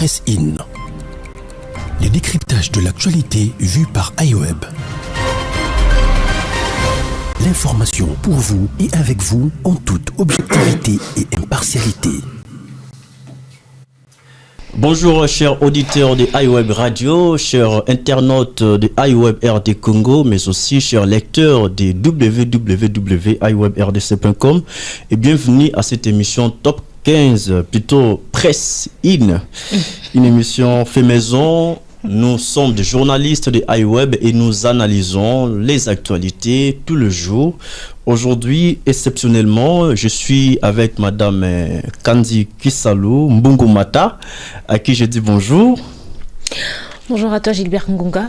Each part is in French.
Presse In. Les décryptages de l'actualité vus par iWeb. L'information pour vous et avec vous en toute objectivité et impartialité. Bonjour chers auditeurs de iWeb Radio, chers internautes de iWeb RD Congo, mais aussi chers lecteurs de www.iwebrdc.com et bienvenue à cette émission Top 15, plutôt Presse In, une émission fait maison. Nous sommes des journalistes de iWeb et nous analysons les actualités tout le jour. Aujourd'hui, exceptionnellement, je suis avec Madame Kandi Kisalou Mbungumata, à qui je dis bonjour. Bonjour à toi Gilbert Ngunga.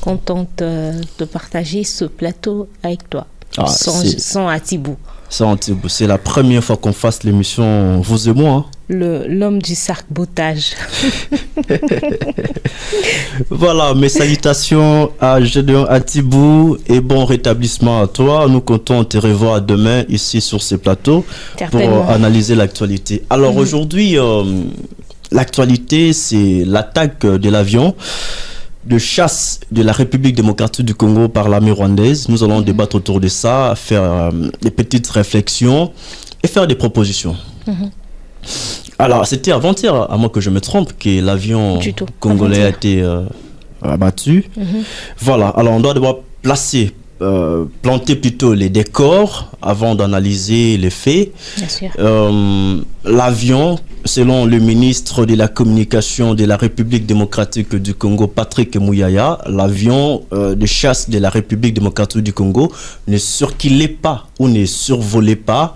Contente de partager ce plateau avec toi, sans Atibou. C'est la première fois qu'on fasse l'émission, vous et moi. Hein. L'homme du sarc-boutage. Voilà, mes salutations à Gédéon Atibou et bon rétablissement à toi. Nous comptons te revoir demain ici sur ce plateau pour analyser l'actualité. Alors aujourd'hui, l'actualité, c'est l'attaque de l'avion de chasse de la République démocratique du Congo par l'armée rwandaise. Nous allons débattre autour de ça, faire des petites réflexions et faire des propositions. Alors, c'était avant-hier, à moins que je me trompe, que l'avion congolais a été abattu. Voilà, alors on doit devoir planter plutôt les décors avant d'analyser les faits. Bien sûr. L'avion, selon le ministre de la Communication de la République démocratique du Congo, Patrick Muyaya, l'avion de chasse de la République démocratique du Congo ne circulait pas ou ne survolait pas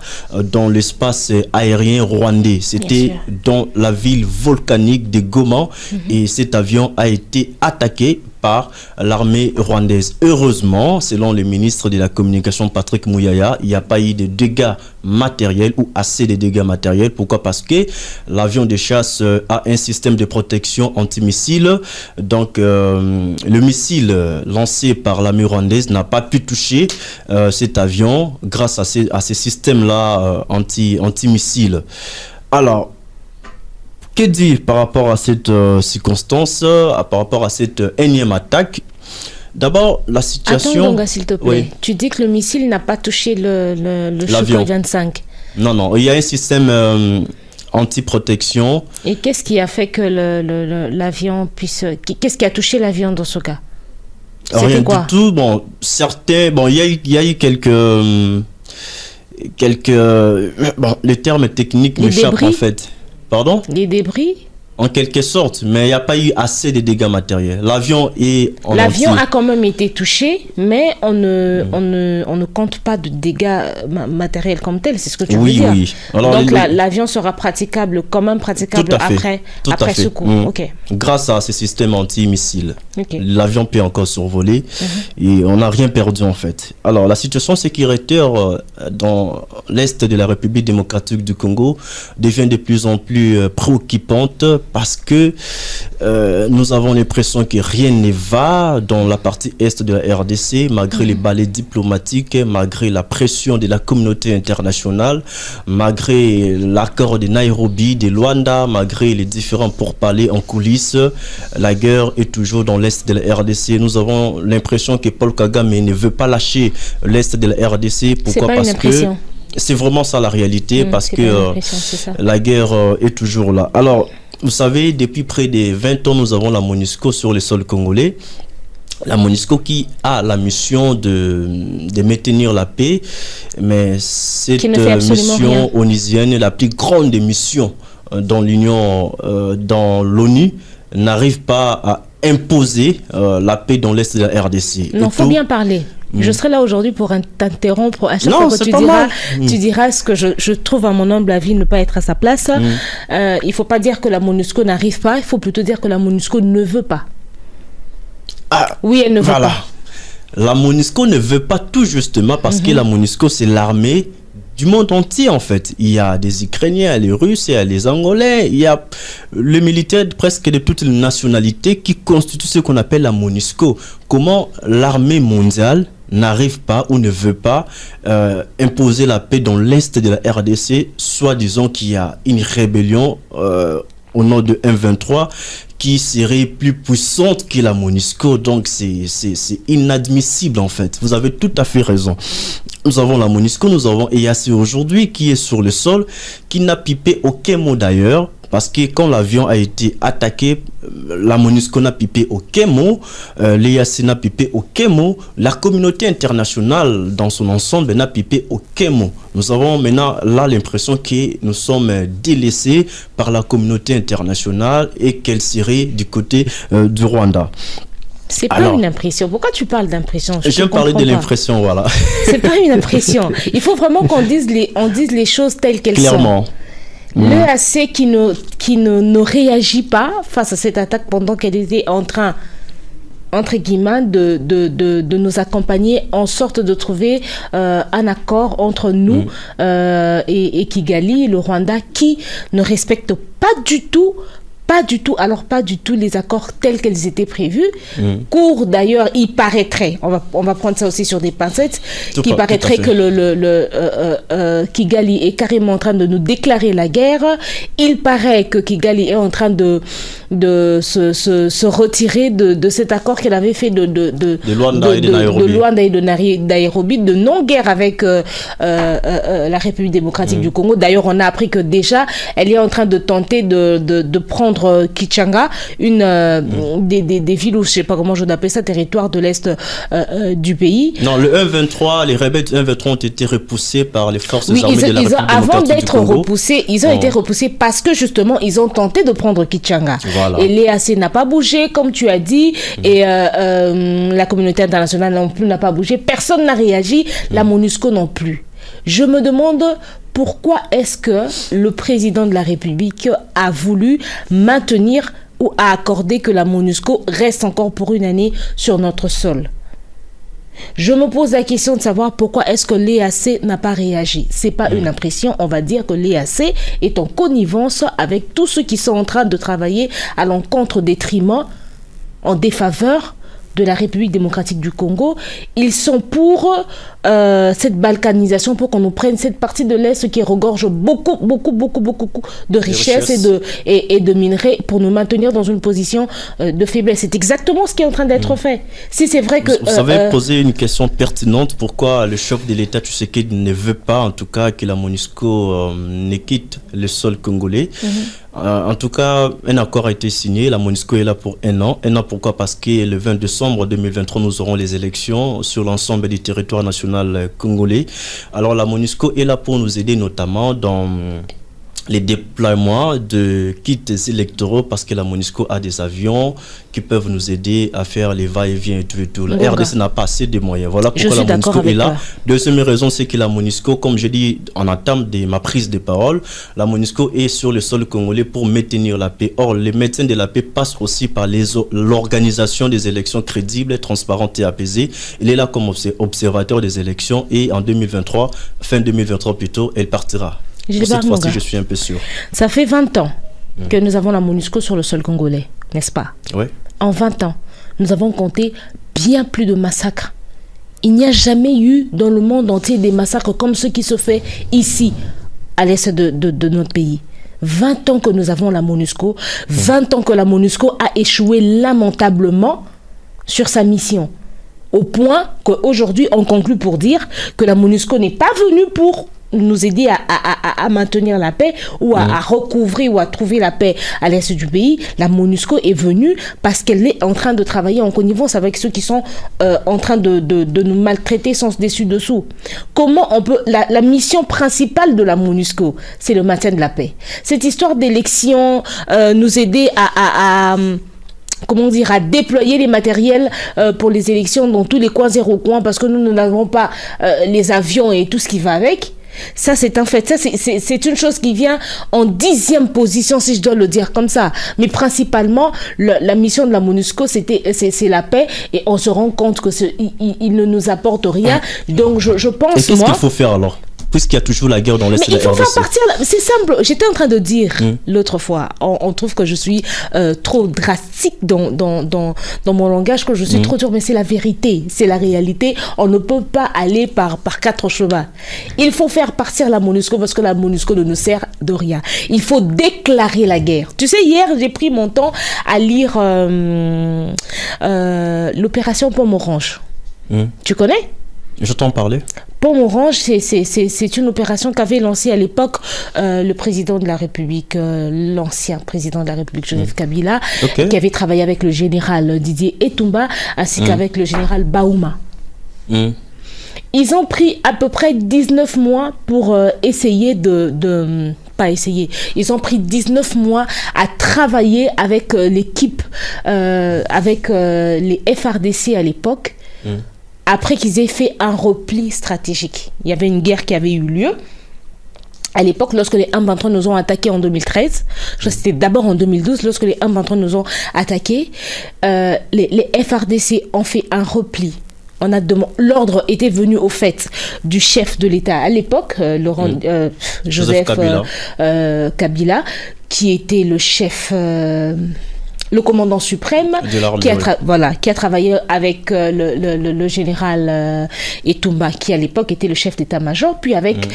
dans l'espace aérien rwandais. C'était dans la ville volcanique de Goma et cet avion a été attaqué par l'armée rwandaise. Heureusement, selon le ministre de la Communication Patrick Muyaya, il n'y a pas eu de dégâts matériels ou assez de dégâts matériels. Pourquoi? Parce que l'avion de chasse a un système de protection anti-missile. Donc, le missile lancé par l'armée rwandaise n'a pas pu toucher cet avion grâce à ces systèmes-là anti-missiles. Alors, que dire par rapport à cette circonstance, par rapport à cette énième attaque? D'abord, la situation... Attends, Ngunga, s'il te plaît. Oui. Tu dis que le missile n'a pas touché le Sukhoi 25. Non, il y a un système anti-protection. Et qu'est-ce qui a fait que l'avion puisse... Qu'est-ce qui a touché l'avion dans ce cas? Rien du tout. Bon, il y a eu quelques... Bon, les termes techniques m'échappent en fait. Pardon? Les débris? En quelque sorte, mais il n'y a pas eu assez de dégâts matériels. L'avion a quand même été touché, mais on ne compte pas de dégâts matériels comme tel, c'est ce que tu veux dire. Oui. Alors, donc l'avion sera praticable après ce coup. Okay. Grâce à ce système anti-missile, l'avion peut encore survoler et on n'a rien perdu en fait. Alors la situation sécuritaire dans l'est de la République démocratique du Congo devient de plus en plus préoccupante. Parce que nous avons l'impression que rien ne va dans la partie est de la RDC, malgré les balais diplomatiques, malgré la pression de la communauté internationale, malgré l'accord de Nairobi, de Luanda, malgré les différents pourparlers en coulisses. La guerre est toujours dans l'est de la RDC. Nous avons l'impression que Paul Kagame ne veut pas lâcher l'est de la RDC. Pourquoi? Parce que c'est vraiment ça la réalité, parce que la guerre est toujours là. Alors, vous savez, depuis près de 20 ans, nous avons la MONUSCO sur le sol congolais. La MONUSCO qui a la mission de maintenir la paix, mais cette mission onusienne est la plus grande des missions dans l'ONU, n'arrive pas à imposer la paix dans l'est de la RDC. Non, il faut bien parler. Je serai là aujourd'hui pour t'interrompre à chaque fois que tu diras ce que je trouve à mon humble avis ne pas être à sa place. Il ne faut pas dire que la MONUSCO n'arrive pas, il faut plutôt dire que la MONUSCO ne veut pas. Oui, elle ne veut pas. La MONUSCO ne veut pas tout justement parce que la MONUSCO c'est l'armée du monde entier en fait. Il y a des Ukrainiens, les Russes, il y a les Angolais, il y a les militaires presque de toutes les nationalités qui constituent ce qu'on appelle la MONUSCO. Comment l'armée mondiale n'arrive pas ou ne veut pas imposer la paix dans l'est de la RDC, soit disons qu'il y a une rébellion au nom de M23 qui serait plus puissante que la MONUSCO. Donc c'est inadmissible en fait. Vous avez tout à fait raison. Nous avons la MONUSCO, nous avons EAC aujourd'hui qui est sur le sol, qui n'a pipé aucun mot d'ailleurs. Parce que quand l'avion a été attaqué, la MONUSCO n'a pipé aucun mot, l'EAC n'a pipé aucun mot, la communauté internationale dans son ensemble n'a pipé aucun mot. Nous avons maintenant là l'impression que nous sommes délaissés par la communauté internationale et qu'elle serait du côté du Rwanda. C'est pas une impression. Pourquoi tu parles d'impression? Je parlais de l'impression, voilà. C'est pas une impression. Il faut vraiment qu'on dise les choses telles qu'elles sont. Clairement. L'EAC qui ne réagit pas face à cette attaque pendant qu'elle était en train, entre guillemets, de nous accompagner en sorte de trouver un accord entre nous et Kigali, le Rwanda, qui ne respecte pas du tout les accords tels qu'ils étaient prévus. Court d'ailleurs, il paraîtrait, on va prendre ça aussi sur des pincettes, qu'il paraîtrait que Kigali est carrément en train de nous déclarer la guerre. Il paraît que Kigali est en train de se retirer de cet accord qu'elle avait fait de Luanda et de Nairobi, de non-guerre avec la République démocratique du Congo. D'ailleurs, on a appris que déjà, elle est en train de tenter de prendre Kichanga, une des villes, ou je ne sais pas comment je dois appeler ça, territoire de l'Est du pays. Non, le 1-23, les rebelles du 1-23 ont été repoussés par les forces armées de la République démocratique avant du d'être Congo. repoussés, ils ont été repoussés parce que justement, ils ont tenté de prendre Kichanga. Voilà. Et l'EAC n'a pas bougé, comme tu as dit, et la communauté internationale non plus n'a pas bougé. Personne n'a réagi, la MONUSCO non plus. Je me demande pourquoi est-ce que le président de la République a voulu maintenir ou a accordé que la MONUSCO reste encore pour une année sur notre sol. Je me pose la question de savoir pourquoi est-ce que l'EAC n'a pas réagi. C'est pas une impression, on va dire que l'EAC est en connivence avec tous ceux qui sont en train de travailler à l'encontre des Trimans en défaveur de la République démocratique du Congo. Ils sont pour cette balkanisation, pour qu'on nous prenne cette partie de l'Est qui regorge beaucoup de richesses et de minerais pour nous maintenir dans une position de faiblesse. C'est exactement ce qui est en train d'être fait. Si c'est vrai que... Vous avez posé une question pertinente. Pourquoi le chef de l'État Tshisekedi ne veut pas, en tout cas, que la MONUSCO ne quitte le sol congolais? En tout cas, un accord a été signé. La MONUSCO est là pour un an. Un an, pourquoi? Parce que le 20 décembre 2023, nous aurons les élections sur l'ensemble du territoire national congolais. Alors, la MONUSCO est là pour nous aider, notamment dans les déploiements de kits électoraux, parce que la MONUSCO a des avions qui peuvent nous aider à faire les va-et-vient et tout et tout. La RDC n'a pas assez de moyens. Voilà pourquoi la MONUSCO est là. Deuxième raison, c'est que la MONUSCO, comme je dis en entame de ma prise de parole, la MONUSCO est sur le sol congolais pour maintenir la paix. Or, les médecins de la paix passent aussi par l'organisation des élections crédibles, transparentes et apaisées. Il est là comme observateur des élections et en 2023, fin 2023 plutôt, elle partira. Cette fois-ci, je suis un peu sûr. Ça fait 20 ans que nous avons la MONUSCO sur le sol congolais, n'est-ce pas? Oui. En 20 ans, nous avons compté bien plus de massacres. Il n'y a jamais eu dans le monde entier des massacres comme ceux qui se font ici, à l'est de notre pays. 20 ans que nous avons la MONUSCO, 20 ans que la MONUSCO a échoué lamentablement sur sa mission. Au point qu'aujourd'hui, on conclut pour dire que la MONUSCO n'est pas venue pour nous aider à maintenir la paix ou à recouvrir ou à trouver la paix à l'est du pays. La MONUSCO est venue parce qu'elle est en train de travailler en connivence avec ceux qui sont en train de nous maltraiter sans dessus-dessous. Comment on peut... La mission principale de la MONUSCO, c'est le maintien de la paix. Cette histoire d'élection, nous aider à déployer les matériels pour les élections dans tous les coins et recoins parce que nous n'avons pas les avions et tout ce qui va avec. Ça, c'est un fait. Ça, c'est une chose qui vient en 10e position, si je dois le dire comme ça. Mais principalement, la mission de la MONUSCO, c'est la paix. Et on se rend compte que il ne nous apporte rien. Donc, je pense, et qu'est-ce qu'il faut faire alors? puisqu'il y a toujours la guerre dans l'Est de la RDC. Mais il faut faire partir... C'est simple. J'étais en train de dire l'autre fois, on trouve que je suis trop drastique dans mon langage, que je suis trop dure, mais c'est la vérité, c'est la réalité. On ne peut pas aller par 4 chemins. Il faut faire partir la MONUSCO parce que la MONUSCO ne nous sert de rien. Il faut déclarer la guerre. Tu sais, hier, j'ai pris mon temps à lire l'opération Pomme Orange. Tu connais ? Je t'en parlais. Pomme Orange, c'est une opération qu'avait lancée à l'époque le président de la République, l'ancien président de la République, Joseph Kabila, qui avait travaillé avec le général Didier Etumba, ainsi qu'avec le général Baouma. Ils ont pris à peu près 19 mois pour essayer pas essayer. Ils ont pris 19 mois à travailler avec l'équipe, avec les FARDC à l'époque, après qu'ils aient fait un repli stratégique. Il y avait une guerre qui avait eu lieu. À l'époque, lorsque les M23 nous ont attaqués en 2013, c'était d'abord en 2012, lorsque les M23 nous ont attaqués, les FARDC ont fait un repli. L'ordre était venu au fait du chef de l'État à l'époque, Joseph Kabila, qui était le chef, le commandant suprême, qui a travaillé avec le général Etumba, qui à l'époque était le chef d'état-major, puis avec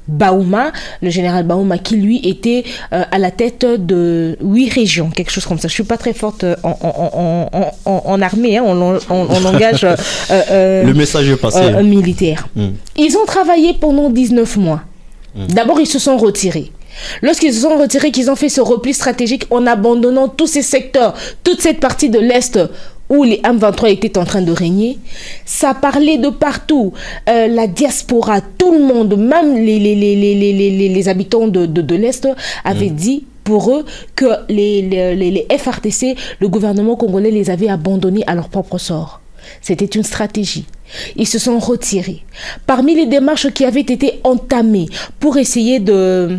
Baouma, le général Baouma, qui lui était à la tête de 8 régions, quelque chose comme ça. Je suis pas très forte en armée, en langage le message est passé. Militaire. Ils ont travaillé pendant 19 mois. D'abord, ils se sont retirés. Lorsqu'ils se sont retirés, qu'ils ont fait ce repli stratégique en abandonnant tous ces secteurs, toute cette partie de l'Est où les M23 étaient en train de régner, ça parlait de partout. La diaspora, tout le monde, même les habitants de l'Est avaient dit pour eux que les FARDC, le gouvernement congolais les avait abandonnés à leur propre sort. C'était une stratégie. Ils se sont retirés. Parmi les démarches qui avaient été entamées pour essayer de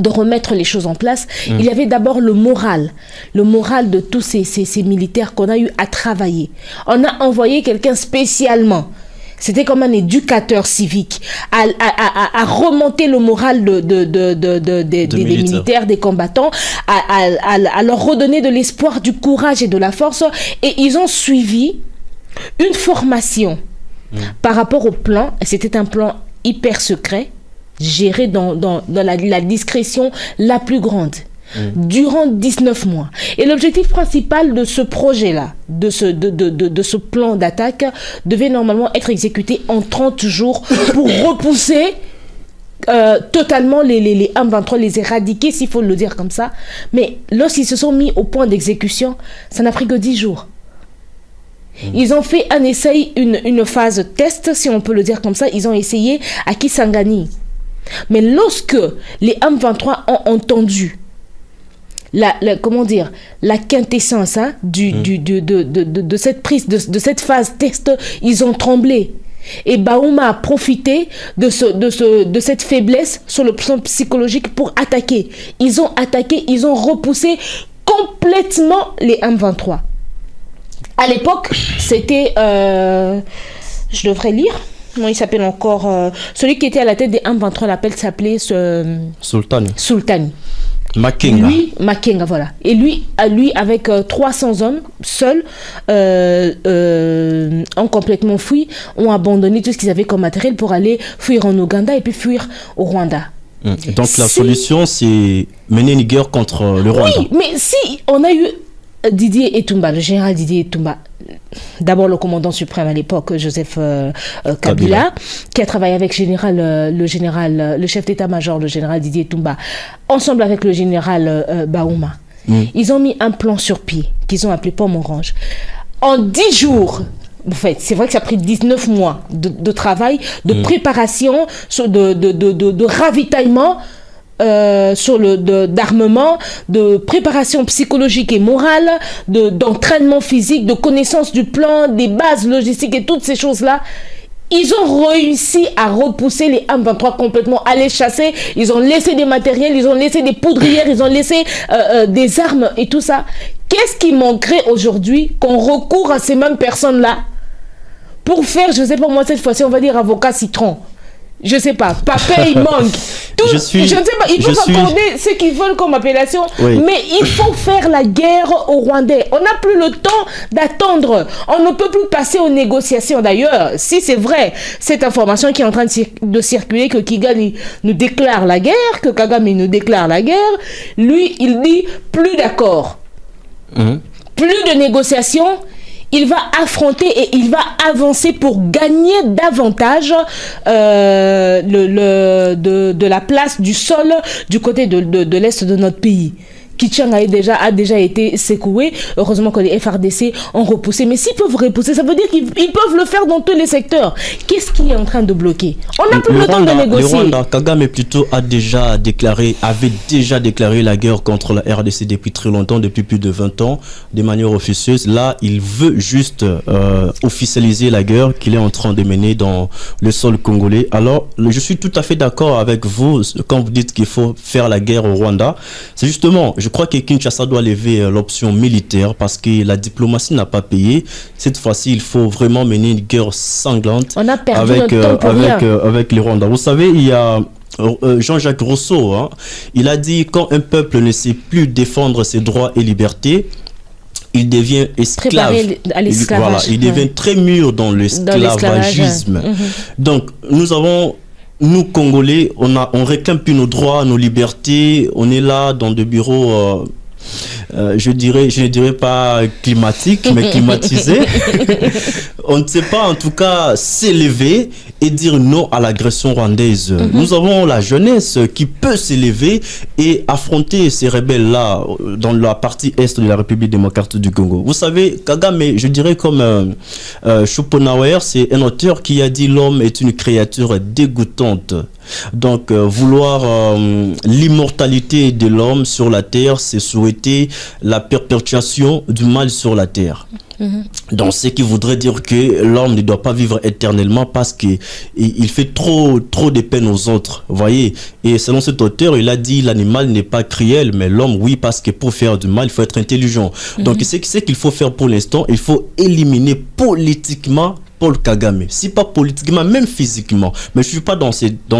remettre les choses en place, il y avait d'abord le moral de tous ces militaires qu'on a eu à travailler. On a envoyé quelqu'un spécialement, c'était comme un éducateur civique, à remonter le moral des militaires, des combattants, à leur redonner de l'espoir, du courage et de la force. Et ils ont suivi une formation par rapport au plan, c'était un plan hyper secret, géré dans la discrétion la plus grande, durant 19 mois. Et l'objectif principal de ce projet-là, de ce plan d'attaque, devait normalement être exécuté en 30 jours pour repousser totalement les M23, les éradiquer, s'il faut le dire comme ça. Mais lorsqu'ils se sont mis au point d'exécution, ça n'a pris que 10 jours. Ils ont fait un essai, une phase test, si on peut le dire comme ça. Ils ont essayé à Kisangani. Mais lorsque les M23 ont entendu la quintessence de cette prise, de cette phase test, ils ont tremblé. Et Baouma a profité de cette faiblesse sur le plan psychologique pour attaquer. Ils ont attaqué, ils ont repoussé complètement les M23. À l'époque, c'était... je devrais lire. Comment il s'appelle encore celui qui était à la tête des M23, s'appelait Sultani. Makenga. Makenga, voilà. Et lui avec 300 hommes, seuls, ont complètement fui, ont abandonné tout ce qu'ils avaient comme matériel pour aller fuir en Ouganda et puis fuir au Rwanda. Donc la solution, c'est mener une guerre contre le Rwanda. Oui, mais si on a eu Didier Etumba, le général Didier Etumba, d'abord le commandant suprême à l'époque, Joseph Kabila, qui a travaillé avec le chef d'état-major, le général Didier Etumba, ensemble avec le général Baouma. Ils ont mis un plan sur pied qu'ils ont appelé Pomme Orange. En 10 jours, en fait, c'est vrai que ça a pris 19 mois de travail, de préparation, de ravitaillement, d'armement, de préparation psychologique et morale, d'entraînement physique, de connaissance du plan, des bases logistiques et toutes ces choses-là. Ils ont réussi à repousser les M23 complètement, à les chasser. Ils ont laissé des matériels, ils ont laissé des poudrières, ils ont laissé des armes et tout ça. Qu'est-ce qui manquerait aujourd'hui qu'on recourt à ces mêmes personnes-là pour faire, je ne sais pas moi, cette fois-ci, on va dire avocat citron. je sais pas, Papé il manque. Je ne sais pas, ils peuvent accorder ce qu'ils veulent comme appellation, mais il faut faire la guerre aux Rwandais. On n'a plus le temps d'attendre. On ne peut plus passer aux négociations. D'ailleurs, si c'est vrai, cette information qui est en train de circuler, que Kigali nous déclare la guerre, que Kagame nous déclare la guerre, lui, il dit plus d'accord. Plus de négociations. Il va affronter et il va avancer pour gagner davantage de la place du sol du côté de l'est de notre pays. Kichang a déjà été secoué. Heureusement que les FRDC ont repoussé. Mais s'ils peuvent repousser, ça veut dire qu'ils peuvent le faire dans tous les secteurs. Qu'est-ce qui est en train de bloquer? On n'a plus le temps de négocier. Le Rwanda, Kagame plutôt avait déjà déclaré la guerre contre la RDC depuis très longtemps, depuis plus de 20 ans, de manière officieuse. Là, il veut juste officialiser la guerre qu'il est en train de mener dans le sol congolais. Alors, je suis tout à fait d'accord avec vous quand vous dites qu'il faut faire la guerre au Rwanda. C'est justement... Je crois que Kinshasa doit lever l'option militaire parce que la diplomatie n'a pas payé. Cette fois-ci, il faut vraiment mener une guerre sanglante avec les Rwandais. Vous savez, il y a Jean-Jacques Rousseau, il a dit quand un peuple ne sait plus défendre ses droits et libertés, il devient esclave. Il devient très mûr dans l'esclavagisme. Donc, nous, Congolais, on réclame plus nos droits, nos libertés. On est là dans des bureaux, je ne dirais pas climatiques, mais climatisés. On ne sait pas, en tout cas, s'élever et dire non à l'agression rwandaise. Nous avons la jeunesse qui peut s'élever et affronter ces rebelles-là dans la partie est de la République démocratique du Congo. Vous savez, Kagame, je dirais comme Schopenhauer, c'est un auteur qui a dit l'homme est une créature dégoûtante. Donc, vouloir l'immortalité de l'homme sur la terre, c'est souhaiter la perpétuation du mal sur la terre. Donc, ce qui voudrait dire que l'homme ne doit pas vivre éternellement parce qu'il fait trop de peine aux autres, voyez. Et selon cet auteur, il a dit l'animal n'est pas cruel, mais l'homme, oui, parce que pour faire du mal, il faut être intelligent. Donc, c'est ce qu'il faut faire pour l'instant. Il faut éliminer politiquement Paul Kagame, si pas politiquement, même physiquement. Mais je ne suis pas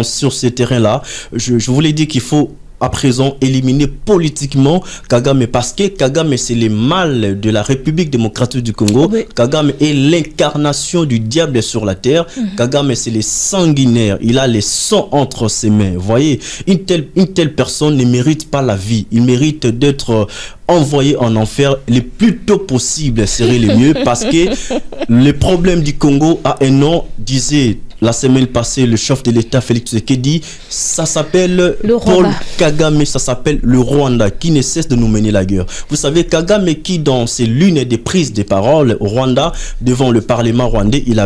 sur ces terrains-là. Je voulais dire qu'il faut à présent éliminer politiquement Kagame parce que Kagame c'est le mal de la République démocratique du Congo. Kagame est l'incarnation du diable sur la terre. Kagame c'est le sanguinaire, il a le sang entre ses mains. Vous voyez, une telle personne ne mérite pas la vie, il mérite d'être envoyé en enfer le plus tôt possible serait le mieux parce que le problème du Congo a un nom, disait la semaine passée le chef de l'État Félix Tshisekedi, ça s'appelle Paul Kagame, ça s'appelle le Rwanda qui ne cesse de nous mener la guerre. Vous savez, Kagame qui dans l'une des prises de parole au Rwanda devant le Parlement rwandais, il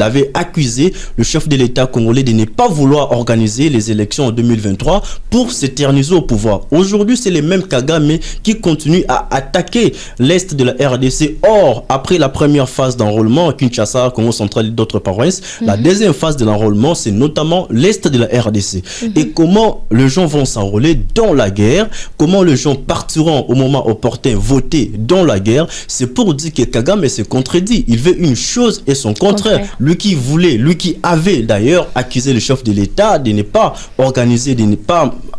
avait accusé le chef de l'État congolais de ne pas vouloir organiser les élections en 2023 pour s'éterniser au pouvoir. Aujourd'hui, c'est le même Kagame qui continue à attaquer l'Est de la RDC. Or, après la première phase d'enrôlement à Kinshasa, Congo central et d'autres provinces, la deuxième phase de l'enrôlement, c'est notamment l'Est de la RDC. Et comment les gens vont s'enrôler dans la guerre, comment les gens partiront au moment opportun voter dans la guerre, c'est pour dire que Kagame se contredit. Il veut une chose et son contraire. Lui qui avait d'ailleurs accusé le chef de l'État de ne pas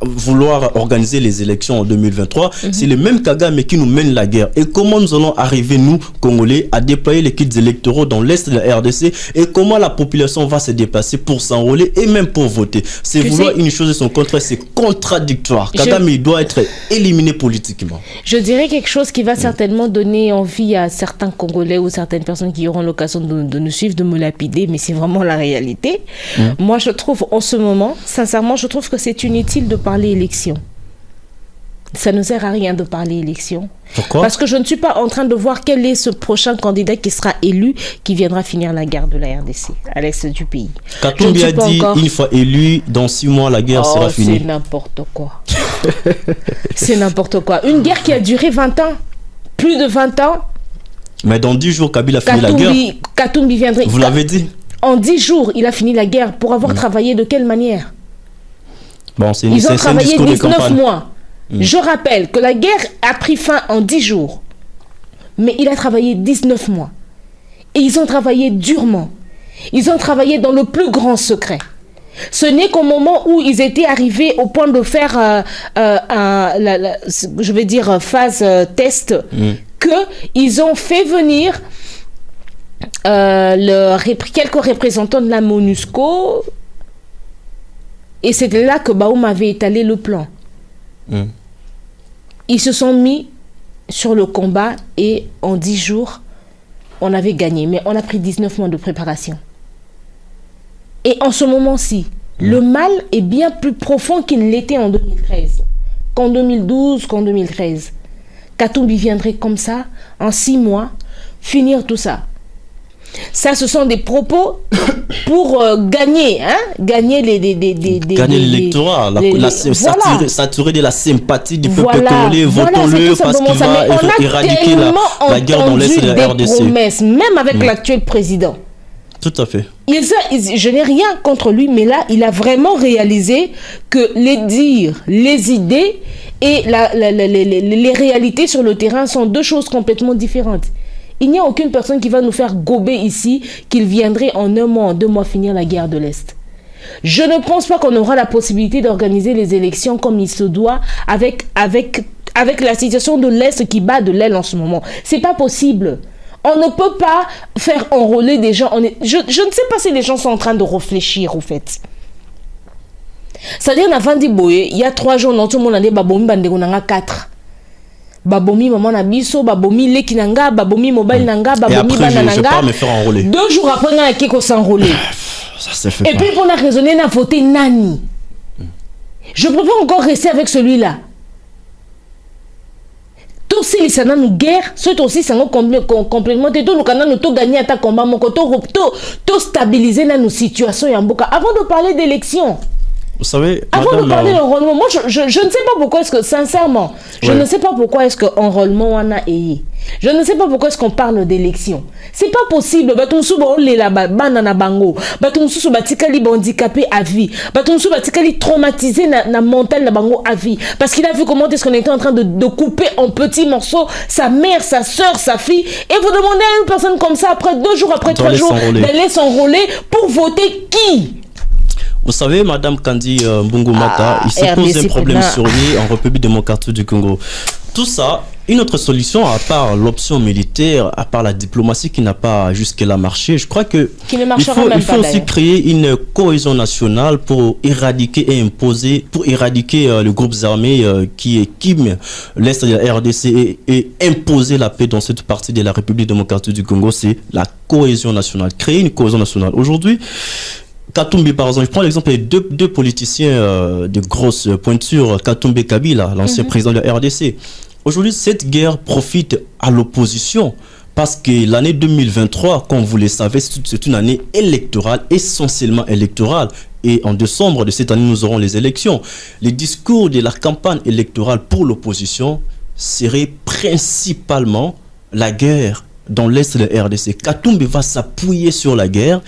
vouloir organiser les élections en 2023, c'est le même Kagame qui nous mène la guerre. Et comment nous allons arriver, nous, Congolais, à déployer les kits électoraux dans l'Est de la RDC et comment la population va se déplacer pour s'enrôler et même pour voter. C'est vouloir une chose et son contraire, c'est contradictoire. Kagame, il doit être éliminé politiquement. Je dirais quelque chose qui va certainement donner envie à certains Congolais ou certaines personnes qui auront l'occasion de nous suivre, de me lapider, mais c'est vraiment la réalité. Moi, je trouve en ce moment, sincèrement, je trouve que c'est inutile de parler élection. Ça ne sert à rien de parler élection. Pourquoi ? Parce que je ne suis pas en train de voir quel est ce prochain candidat qui sera élu, qui viendra finir la guerre de la RDC, à l'est du pays. Katumbi a dit, une fois élu, dans 6 mois, la guerre sera finie. C'est n'importe quoi. C'est n'importe quoi. Une guerre qui a duré 20 ans. Plus de 20 ans. Mais dans 10 jours, Kabila a fini la guerre. Katumbi viendrait. Vous l'avez dit. En 10 jours, il a fini la guerre. Pour avoir travaillé de quelle manière ? Bon, ils ont travaillé 19 mois. Je rappelle que la guerre a pris fin en 10 jours. Mais il a travaillé 19 mois. Et ils ont travaillé durement. Ils ont travaillé dans le plus grand secret. Ce n'est qu'au moment où ils étaient arrivés au point de faire, je vais dire, phase test, qu'ils ont fait venir quelques représentants de la MONUSCO, et c'était là que Bahoum avait étalé le plan. Ils se sont mis sur le combat et en 10 jours, on avait gagné. Mais on a pris 19 mois de préparation. Et en ce moment-ci, le mal est bien plus profond qu'il ne l'était en 2013, qu'en 2012, qu'en 2013. Katumbi viendrait comme ça, en 6 mois, finir tout ça. Ça, ce sont des propos pour gagner, gagner gagner l'électorat, saturer de la sympathie du peuple congolais, votons-le parce qu'il va éradiquer la guerre dans l'Est de la RDC. Promesses, même avec l'actuel président. Tout à fait. Je n'ai rien contre lui, mais là, il a vraiment réalisé que les dires, les idées et les réalités sur le terrain sont deux choses complètement différentes. Il n'y a aucune personne qui va nous faire gober ici qu'il viendrait en 1 mois, en 2 mois finir la guerre de l'Est. Je ne pense pas qu'on aura la possibilité d'organiser les élections comme il se doit avec la situation de l'Est qui bat de l'aile en ce moment. C'est pas possible. On ne peut pas faire enrôler des gens. Je ne sais pas si les gens sont en train de réfléchir, au fait. C'est-à-dire, il y a 3 jours, tout le monde a dit babomi bandeko nanga 4. Babomi maman na biso, babomi leki nanga, babomi mobile nanga, babomi bana nanga. Je vais pas me faire enrôler. 2 jours après, on a qui s'enrôler. Ça se fait. Et puis, on a raisonné, on a voté Nani. Je préfère encore rester avec celui-là. Tout si les sana nous guerre, c'est aussi ça nous complémenter. Tout nous quand nous gagner à ta combat, mon tout stabiliser nos situations et en boca. Avant de parler d'élection. Vous savez, avant de parler d'enrôlement, moi je ne sais pas pourquoi est-ce que, sincèrement, je ne sais pas pourquoi est-ce que enrôlement on a ayé. Je ne sais pas pourquoi est-ce qu'on parle d'élection. C'est pas possible. Batonsu ba olela banana bango. Batonsu batikali handicapé à vie. Batonsu batikali traumatisé na mental na bango à vie. Parce qu'il a vu comment est-ce qu'on était en train de couper en petits morceaux sa mère, sa soeur, sa fille. Et vous demandez à une personne comme ça, après 2 jours, après 3 jours, d'aller s'enrôler pour voter qui? Vous savez, Madame Kandi Mbungumata, il se pose un problème sérieux en République démocratique du Congo. Tout ça, une autre solution, à part l'option militaire, à part la diplomatie qui n'a pas jusque-là marché, je crois que il faut aussi créer une cohésion nationale pour éradiquer et imposer, pour éradiquer les groupes armés qui équiment l'Est de la RDC et imposer la paix dans cette partie de la République démocratique du Congo. C'est la cohésion nationale. Créer une cohésion nationale. Aujourd'hui, Katumbi, par exemple, je prends l'exemple des deux politiciens de grosse pointure, Katumbi et Kabila, l'ancien président de la RDC. Aujourd'hui, cette guerre profite à l'opposition parce que l'année 2023, comme vous le savez, c'est une année électorale, essentiellement électorale. Et en décembre de cette année, nous aurons les élections. Les discours de la campagne électorale pour l'opposition seraient principalement la guerre dans l'Est de la RDC. Katumbi va s'appuyer sur la guerre.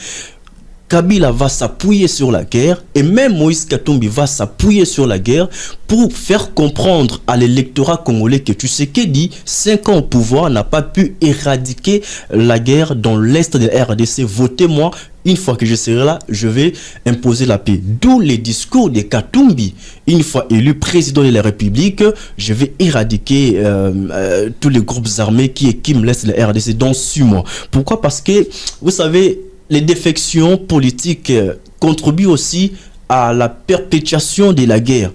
Kabila va s'appuyer sur la guerre et même Moïse Katumbi va s'appuyer sur la guerre pour faire comprendre à l'électorat congolais que Tshisekedi, 5 ans au pouvoir, n'a pas pu éradiquer la guerre dans l'Est de la RDC. Votez-moi, une fois que je serai là, je vais imposer la paix. D'où les discours de Katumbi. Une fois élu président de la République, je vais éradiquer tous les groupes armés qui équiment l'Est de la RDC dans 6 mois. Pourquoi? Parce que, vous savez, les défections politiques contribuent aussi à la perpétuation de la guerre.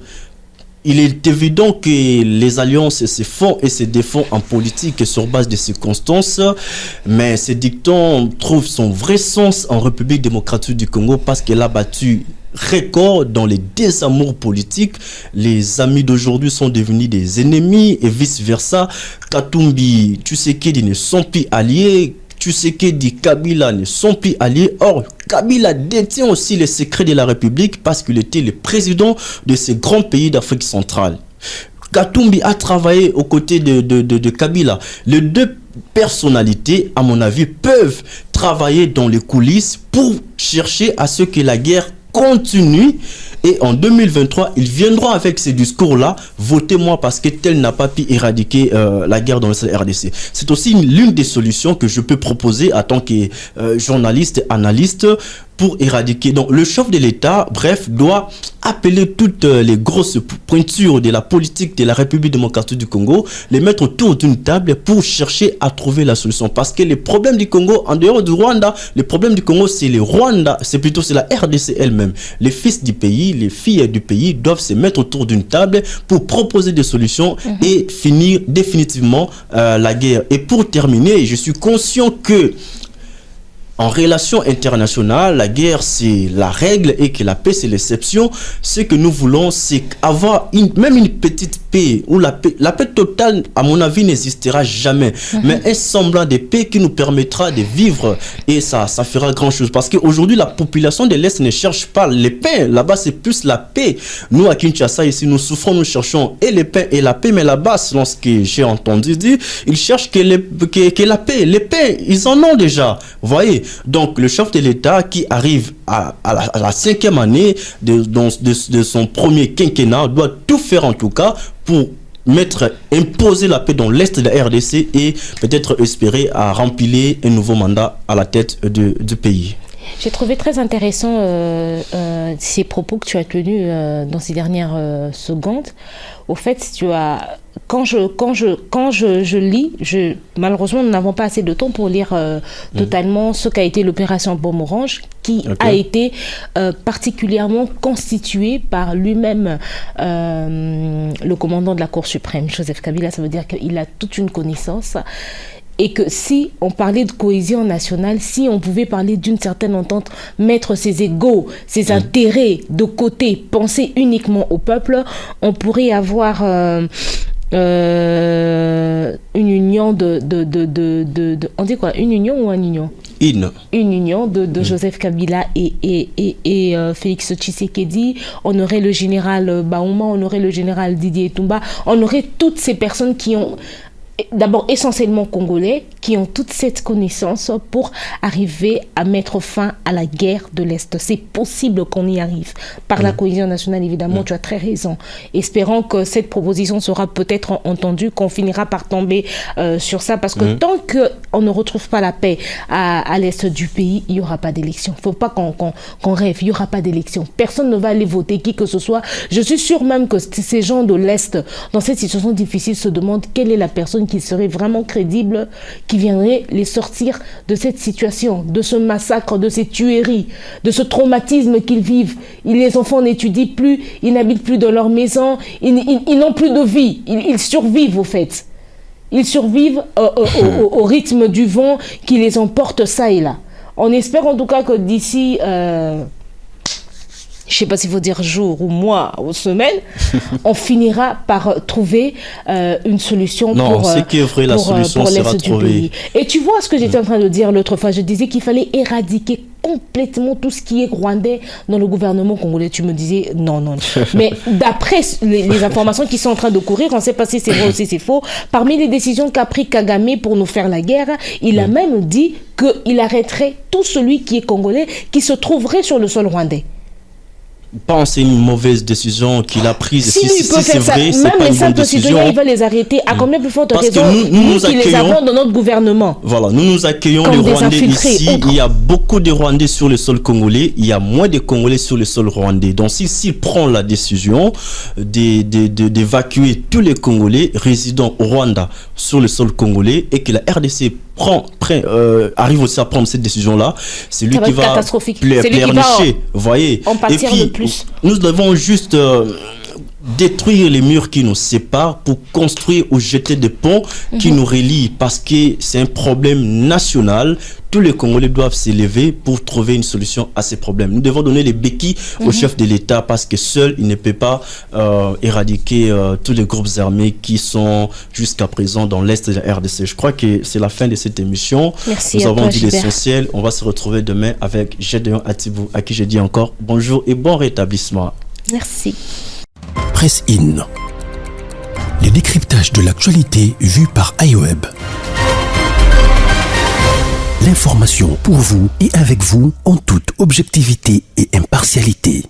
Il est évident que les alliances se font et se défont en politique sur base de circonstances, mais ce dicton trouve son vrai sens en République démocratique du Congo parce qu'elle a battu record dans les désamours politiques. Les amis d'aujourd'hui sont devenus des ennemis et vice-versa. Katumbi, Tshisekedi ne sont plus alliés. Tshisekedi, Kabila ne sont plus alliés. Or, Kabila détient aussi les secrets de la République parce qu'il était le président de ces grands pays d'Afrique centrale. Katumbi a travaillé aux côtés de Kabila. Les deux personnalités, à mon avis, peuvent travailler dans les coulisses pour chercher à ce que la guerre continue et en 2023, ils viendront avec ces discours-là, votez-moi parce que tel n'a pas pu éradiquer la guerre dans le RDC. C'est aussi l'une des solutions que je peux proposer en tant que journaliste, analyste, pour éradiquer. Donc le chef de l'État, bref, doit appeler toutes les grosses pointures de la politique de la République démocratique du Congo, les mettre autour d'une table pour chercher à trouver la solution. Parce que les problèmes du Congo, en dehors du Rwanda, les problèmes du Congo, c'est le Rwanda, c'est la RDC elle-même. Les fils du pays, les filles du pays doivent se mettre autour d'une table pour proposer des solutions et finir définitivement la guerre. Et pour terminer, je suis conscient que en relation internationale, la guerre c'est la règle et que la paix c'est l'exception. Ce que nous voulons, c'est avoir même une petite paix, où la paix totale, à mon avis, n'existera jamais. Mais un semblant de paix qui nous permettra de vivre, et ça fera grand chose. Parce qu'aujourd'hui, la population de l'Est ne cherche pas les paix. Là-bas, c'est plus la paix. Nous, à Kinshasa, ici, nous souffrons, nous cherchons et les paix et la paix. Mais là-bas, selon ce que j'ai entendu dire, ils cherchent que la paix. Les paix, ils en ont déjà. Vous voyez? Donc, le chef de l'État qui arrive à la 5e année de son premier quinquennat doit tout faire en tout cas pour imposer la paix dans l'Est de la RDC et peut-être espérer à remplir un nouveau mandat à la tête du pays. J'ai trouvé très intéressant ces propos que tu as tenus dans ces dernières secondes. Au fait, quand je lis, malheureusement, nous n'avons pas assez de temps pour lire totalement ce qu'a été l'opération Baume Orange, qui a été particulièrement constituée par lui-même, le commandant de la Cour suprême, Joseph Kabila. Ça veut dire qu'il a toute une connaissance. Et que si on parlait de cohésion nationale, si on pouvait parler d'une certaine entente, mettre ses égos, ses intérêts de côté, penser uniquement au peuple, on pourrait avoir une union on dit quoi, une union ou un union? Une union de Joseph Kabila et Félix Tshisekedi. On aurait le général Baouma, on aurait le général Didier Toumba, on aurait toutes ces personnes qui ont d'abord essentiellement congolais, qui ont toute cette connaissance pour arriver à mettre fin à la guerre de l'Est. C'est possible qu'on y arrive. Par la cohésion nationale, évidemment, tu as très raison. Espérons que cette proposition sera peut-être entendue, qu'on finira par tomber sur ça, parce que tant qu'on ne retrouve pas la paix à l'Est du pays, il n'y aura pas d'élection. Il ne faut pas qu'on rêve, il n'y aura pas d'élection. Personne ne va aller voter qui que ce soit. Je suis sûre même que ces gens de l'Est, dans cette situation difficile, se demandent quelle est la personne qui serait vraiment crédible, qui viendrait les sortir de cette situation, de ce massacre, de ces tueries, de ce traumatisme qu'ils vivent. Les enfants n'étudient plus, ils n'habitent plus dans leur maison, ils n'ont plus de vie, ils survivent au fait. Ils survivent au rythme du vent qui les emporte ça et là. On espère en tout cas que d'ici... je ne sais pas s'il faut dire jour ou mois ou semaine, on finira par trouver une solution pour l'Est du pays. Et tu vois ce que j'étais en train de dire l'autre fois, je disais qu'il fallait éradiquer complètement tout ce qui est rwandais dans le gouvernement congolais. Tu me disais non. Mais d'après les informations qui sont en train de courir, on ne sait pas si c'est vrai ou si c'est faux, parmi les décisions qu'a pris Kagame pour nous faire la guerre, il a même dit qu'il arrêterait tout celui qui est congolais qui se trouverait sur le sol rwandais. Pense une mauvaise décision qu'il a prise. Si c'est vrai, c'est pas une bonne décision. Même les simples citoyens, ils veulent les arrêter. À combien plus forte raison nous qui les avons dans notre gouvernement. Voilà, nous accueillons les Rwandais ici. Il y a beaucoup de Rwandais sur le sol congolais. Il y a moins de Congolais sur le sol rwandais. Donc s'il prend la décision d'évacuer tous les Congolais résidant au Rwanda sur le sol congolais et que la RDC arrive aussi à prendre cette décision-là, c'est lui qui va pleurnicher, vous voyez. Et puis, nous devons juste détruire les murs qui nous séparent pour construire ou jeter des ponts qui nous relient, parce que c'est un problème national. Tous les Congolais doivent s'élever pour trouver une solution à ces problèmes. Nous devons donner les béquilles au chef de l'État, parce que seul, il ne peut pas éradiquer tous les groupes armés qui sont jusqu'à présent dans l'Est de la RDC. Je crois que c'est la fin de cette émission. Merci. Nous avons dit l'essentiel. On va se retrouver demain avec Gédéon Atibou, à qui je dis encore bonjour et bon rétablissement. Merci. Presse In. Les décryptages de l'actualité vus par iWeb. L'information pour vous et avec vous en toute objectivité et impartialité.